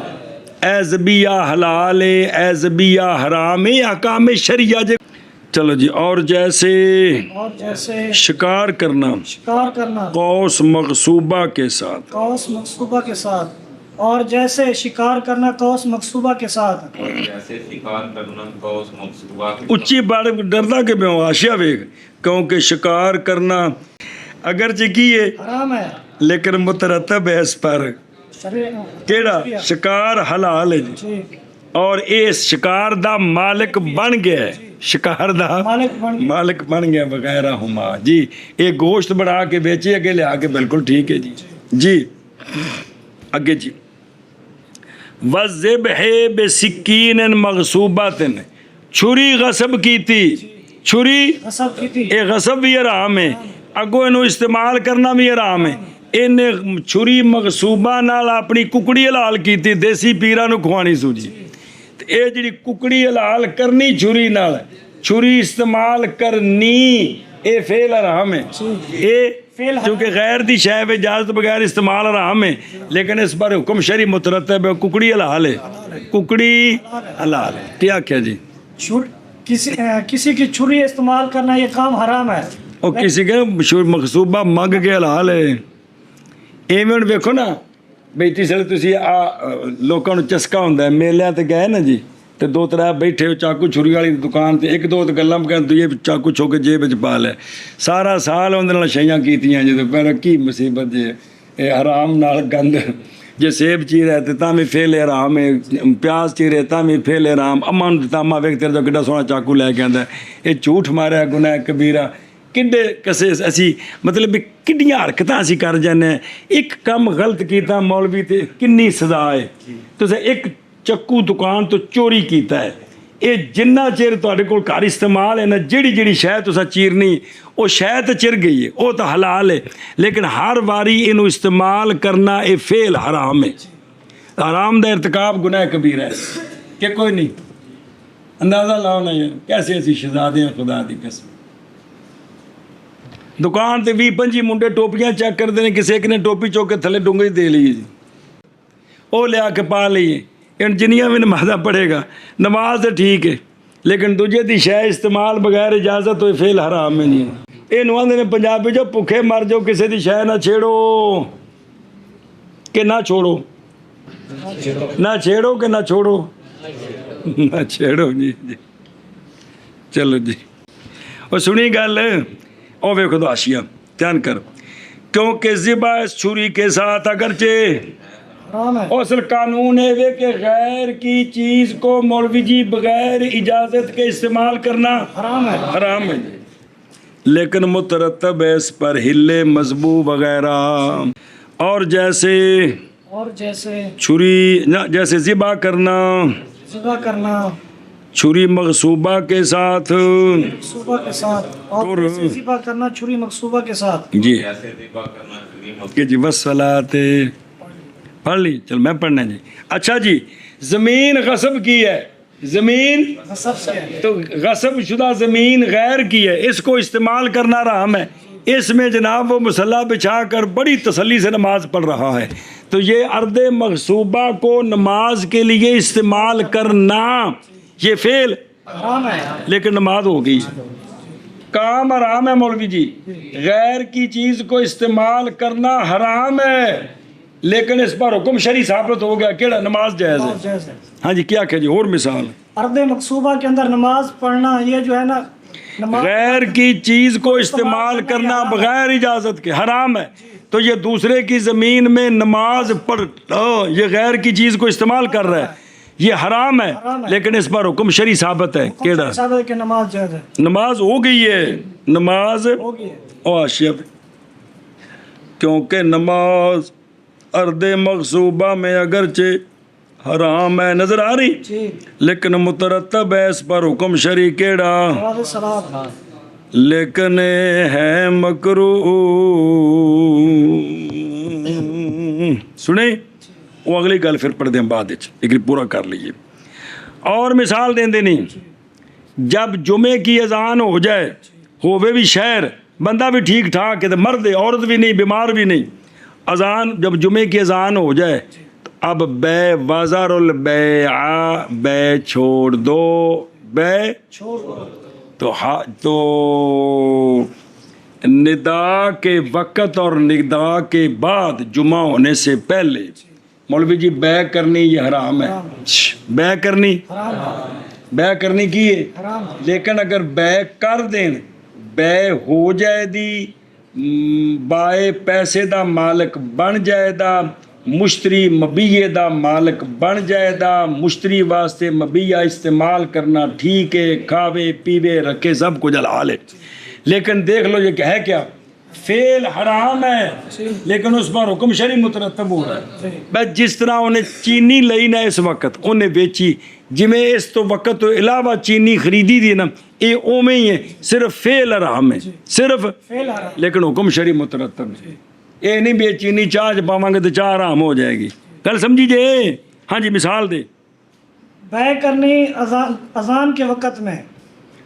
اے ذبیحہ حلال ہے اے ذبیحہ حرام ہے احکام شرعیہ جے چلو جی اور جیسے شکار کرنا قوس مغصوبہ کے ساتھ قوس مغصوبہ کے ساتھ اور جیسے شکار کرنا قوس مغصوبہ کے ساتھ جیسے شکار کرنا قوس مغصوبہ کے اچھی بات ڈردا کہ میں آشیا ویگ کیونکہ شکار کرنا اگرچہ کیے حرام ہے لیکن مترتب ہے اس پر کیڑا شکار حلال ہے جی اور اس شکار دا مالک بن گیا ہے شکار دا مالک بن گیا وغیرہ ہما جی ایک گوشت بڑھا کے بیچے اگے لے آ کے بالکل ٹھیک ہے جی جی اگے جی وَالذِّبْحِ بِسِكِّينٍ مَغْصُوبَةٍ چھری غصب کی تھی چھری غصب بھی حرام ہے اگو انہوں استعمال کرنا بھی حرام ہے انہیں چھری مغصوبہ نال اپنی ککڑی حلال کی تھی دیسی پیرا نو کھوانی سو جی اے جڑی ککڑی حلال کرنی چھری نال چھری استعمال کرنی اے فعل حرام ہے اے چونکہ غیر دی شے پہ اجازت بغیر استعمال حرام ہے لیکن اس پر حکم شرعی مترتب ہے ککڑی حلال ہے ککڑی حلال ہے کیا کیا جی کسی کی چھری استعمال کرنا یہ کام حرام ہے اور کسی کے مغصوبہ مگ کے حلال ہے ایویں ویکھو نا بھئی تیسرے تسی لوکاں نوں چسکا ہوندا ہے میلیاں تے گئے نا جی تے دو ترے بیٹھے ہو چاقو چھری والی دکان تے ایک دو تے گلاں کہن تو یہ چاقو چھو کے جیب وچ پا لے سارا سال اون دے نال شیاں کیتیاں جے پر کی مصیبت جے اے حرام نال گند جے سیب چیرے تے تاں وی فعل حرام ہے پیاز چیرے تاں وی فعل حرام امان تاما ویکھ تیرے تو کڈا سوہنا چاقو لے کے آندا اے جھوٹ ماریا گناہ کبیرہ کڈے کسے اسی مطلب کڈیاں حرکتاں اسی کر جانے ایک کم غلط کیتا مولوی تے کنی سزا ہے تسے ایک چکو دکان تو چوری کیتا ہے یہ جنہ چیر تواڈے کول گھر استعمال ہے نا جڑی شے تسا چیرنی وہ شے تے چر گئی ہے وہ تو حلال ہے لیکن ہر واری اینو استعمال کرنا اے فعل حرام ہے حرام دا ارتکاب گناہ کبیرہ ہے کہ کوئی نہیں اندازہ لاؤ نا یار کیسے ایسی شہزادے ہیں خدا دی قسم دکان تے 20-25 منڈے ٹوپیاں چیک کر دینے کسی ایک نے ٹوپی چوک کے تھلے ڈونگی دے لیے جی وہ لیا کے پا لیے ان جنیاں میں نمازہ پڑھے گا نماز تو ٹھیک ہے لیکن دوجے دی شے استعمال بغیر اجازت ہوئی فعل حرام ہے نہیں یہ نواندے نے پنجابی جو پکھے مر جو کسی دی شے نہ چھیڑو کہ نہ چھوڑو نہ چھیڑو کہ نہ چھوڑو نہ چھیڑو جی جی چلو جی اور سنی گل او ویکھو تو آشیا دھیان کر کیونکہ ذبح اس چھری کے ساتھ اگرچہ اصل قانون ہے کہ غیر کی چیز کو مولوی جی بغیر اجازت کے استعمال کرنا حرام ہے لیکن مترتب ہے اس پر ہلے مذبوح وغیرہ اور جیسے چھری جیسے ذبح کرنا چھری مغصوبہ کے ساتھ اور ذبح کرنا چھری مغصوبہ کے ساتھ جی کہ جی والصلاۃ پڑھ لی چل میں پڑھنا جی اچھا جی زمین غصب کی ہے زمین تو غصب شدہ زمین غیر کی ہے اس کو استعمال کرنا حرام ہے اس میں جناب وہ مصلی بچھا کر بڑی تسلی سے نماز پڑھ رہا ہے تو یہ ارض مغصوبہ کو نماز کے لیے استعمال کرنا یہ فعل لیکن نماز ہو گئی کام حرام ہے مولوی جی غیر کی چیز کو استعمال کرنا حرام ہے لیکن اس پر حکم شرعی ثابت ہو گیا کیڑا نماز جائز ہے ہاں جی کیا جی اور مثال ارض مغصوبہ کے اندر نماز پڑھنا یہ جو ہے نا غیر کی چیز کو استعمال کرنا بغیر اجازت کے حرام ہے تو یہ دوسرے کی زمین میں نماز پڑھ یہ غیر کی چیز کو استعمال کر رہا ہے یہ حرام ہے لیکن اس پر حکم شرعی ثابت ہے کیڑا نماز جائز ہے نماز ہو گئی ہے نماز آشیب کیونکہ نماز ارض مغصوبہ میں اگرچہ حرام ہے نظر آ رہی لیکن مترتب ہے اس پر حکم شرعی کیڑا لیکن ہے مکروہ سنیں وہ اگلی گل پھر پڑھ دیں بعد لیکن پورا کر لیجیے. اور مثال دیں نہیں جب جمعے کی اذان ہو جائے ہووے بھی شہر بندہ بھی ٹھیک ٹھاک ہے مرد عورت بھی نہیں بیمار بھی نہیں, اذان جب جمعے کی اذان ہو جائے تو اب بے وزر البیع بے چھوڑ دو بے تو ندا کے وقت اور ندا کے بعد جمعہ ہونے سے پہلے مولوی جی بے کرنی یہ حرام ہے, بے کرنی کی ہے, لیکن اگر بے کر دیں بے ہو جائے دی بائے پیسے دا مالک بن جائے دا مشتری مبیے دا مالک بن جائے دا مشتری واسطے مبیہ استعمال کرنا ٹھیک ہے, کھاوے پیوے رکھے سب کچھ حلال ہے, لیکن دیکھ لو یہ ہے کیا فعل حرام ہے لیکن اس پر حکم شرعی مترتب ہو رہا ہے. بس جس طرح انہیں چینی لئی نہ اس وقت انہیں بیچی جویں اس تو وقت تو علاوہ چینی خریدی دی نا یہ اومیں ہی ہے صرف فعل حرام ہے صرف لیکن حکم شرعی مترتب ہے. یہ نہیں بے چینی چاہ پاواں گے تو چاہ حرام ہو جائے گی. کل سمجھی جے ہاں جی مثال دے بے کرنی اذان کے وقت میں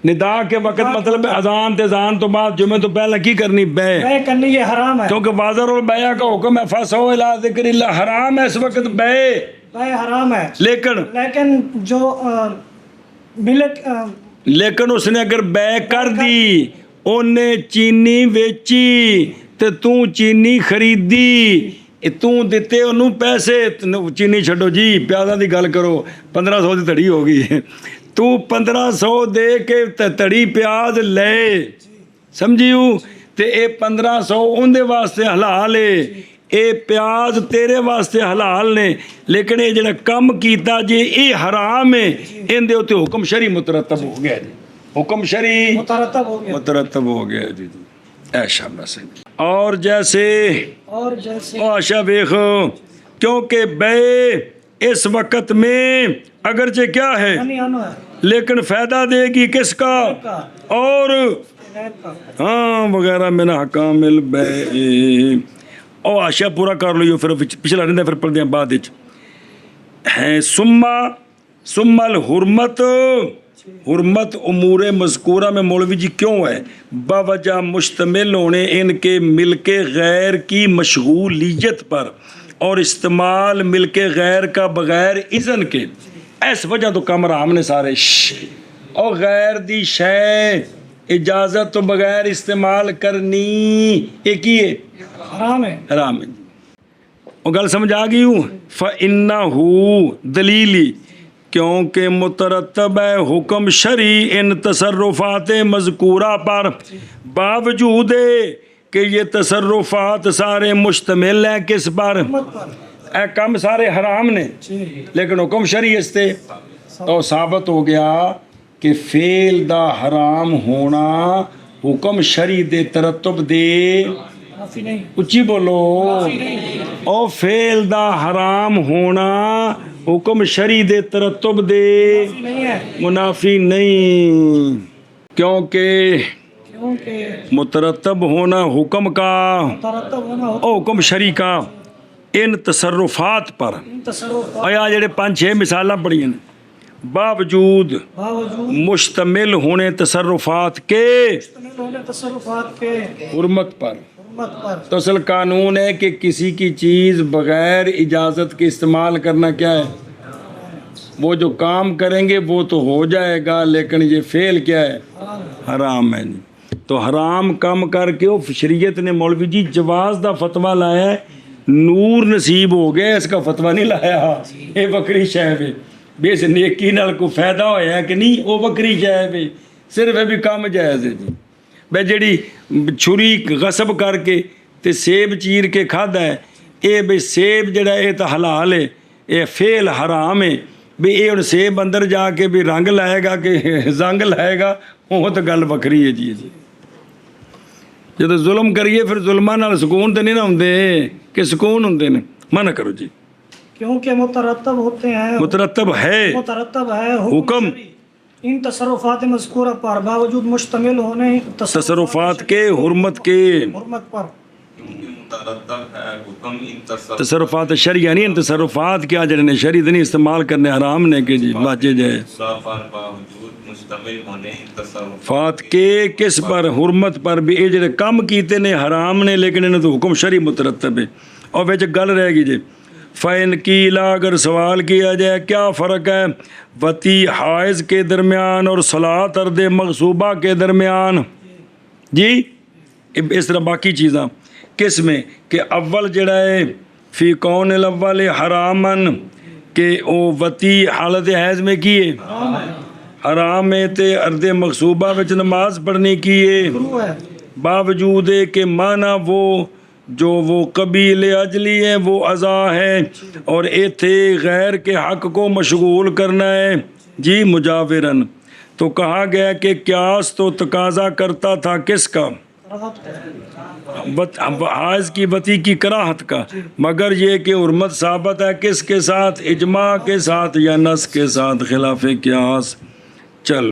ندا کے وقت مطلب اذان تو بعد جمعے تو پہلے کی کرنی بے کرنی یہ حرام ہے کیونکہ بازار البیع کا حکم ہے فسو الی ذکر اللہ حرام ہے اس وقت بے حرام ہے لیکن جو ملک لیکن اس نے اگر بے کر دی انہیں چینی ویچی تو چینی خریدی تو دیتے انہوں پیسے چینی چھڈو جی پیازاں دی گل کرو 1500 دی تڑی ہوگی تو 1500 دے کے تڑی پیاز لے سمجھیو تے اے 1500 ان دے واسطے حلال ہے اے پیاز تیرے واسطے حلال نے لیکن اے جڑا کم کیتا جی اے حرام ہے ان دے اوتے حکم شرعی مترتب ہو گیا جی حکم شرعی مترتب ہو گیا جی ایشا بس. اور جیسے آشا دیکھو کیونکہ بے اس وقت میں اگرچہ کیا ہے لیکن فائدہ دے گی کس کا اور ہاں وغیرہ میں نہ حکام البیع او آشا پورا کر لو پھر پچھلا رہتا پھر پڑھ دیا بعد ہے ثم الحرمت حرمت امور مذکورہ میں مولوی جی کیوں ہے باوجہ مشتمل ہونے ان کے ملک غیر کی مشغولیت پر اور استعمال ملک غیر کا بغیر اذن کے اس وجہ تو کم حرام نے سارے اور غیر دی شے اجازت تو بغیر استعمال کرنی ایک ہی ہے حرام ہے وہ گل سمجھ آ گئی ہوں فَإِنَّهُ دلیلی کیونکہ مترتب ہے حکم شرعی ان تصرفات مذکورہ پر باوجود کہ یہ تصرفات سارے مشتمل ہیں کس پر اے کم سارے حرام نے لیکن حکم شرعی اس تے تو ثابت ہو گیا کہ فعل دا حرام ہونا حکم شرعی دے ترتب دے اچھی بولو او فعل دا حرام ہونا حکم شرعی دے ترتب دے منافی نہیں کیونکہ مترتب ہونا حکم کا او حکم شرعی کا ان تصرفات پر آیا جڑے 5-6 مثالاں پڑھی ہیں باوجود مشتمل ہونے تصرفات کے حرمت پر تو اصل قانون ہے کہ کسی کی چیز بغیر اجازت کے استعمال کرنا کیا ہے وہ جو کام کریں گے وہ تو ہو جائے گا لیکن یہ فعل کیا ہے حرام ہے. تو حرام کم کر کے وہ شریعت نے مولوی جی جواز دا فتویٰ لایا ہے نور نصیب ہو گیا اس کا فتویٰ نہیں لایا یہ وکری شے ہے بے سے نیکی نال کو فائدہ ہویا ہے کہ نہیں وہ وکری شے ہے صرف ہے بھی کم جائز ہے جی بے جڑی چھری غصب کر کے تے سیب چیر کے کھادا ہے اے بے سیب جڑا اے تا حلال ہے اے فعل حرام ہے بھی اے اور سیب اندر جا کے بھی رنگ لائے گا کہ زنگ لائے گا وہ تو گل وکری ہے جی جب ظلم کریے پھر ظلمہ نال سکون تے نہیں نہ ہوندے کہ سکون ہوندے نے منع کرو جی کیونکہ مترتب ہوتے ہیں مترتب ہے حکم ان تصرفات مذکورہ پر باوجود مشتمل ہونے تصرفات کے حرمت کے پر مترتب ہے حکم ان تصرفات شرعیہ نہیں ان تصرفات کیا جڑے نے شرعی نہیں استعمال کرنے حرام نے کہ جی واجے جائے پر باوجود مشتمل ہونے ان تصرفات فات کے کس پر حرمت پر بھی یہ جڑے کم کیتے نے حرام نے لیکن انہیں تو حکم شرعی مترتب ہے اور وچ گل رہ گی جی فین کیلا اگر سوال کیا جائے کیا فرق ہے وتی حائض کے درمیان اور صلاۃ ارد مغصوبہ کے درمیان جی اس طرح باقی چیزاں کس میں کہ اول جڑا ہے فی کون الاول حرامن کہ او وتی حالت حیض میں کیے حرام ہے تے ارد مغصوبہ وچ نماز پڑھنے کیے باوجود کہ معنی وہ قبیل اجلی ہے وہ عزا ہے اور ایتھے غیر کے حق کو مشغول کرنا ہے جی مجاورن تو کہا گیا کہ قیاس تو تقاضا کرتا تھا کس کا حائض کی وتی کی کراہت کا مگر یہ کہ حرمت ثابت ہے کس کے ساتھ اجماع کے ساتھ یا نص کے ساتھ خلاف قیاس چل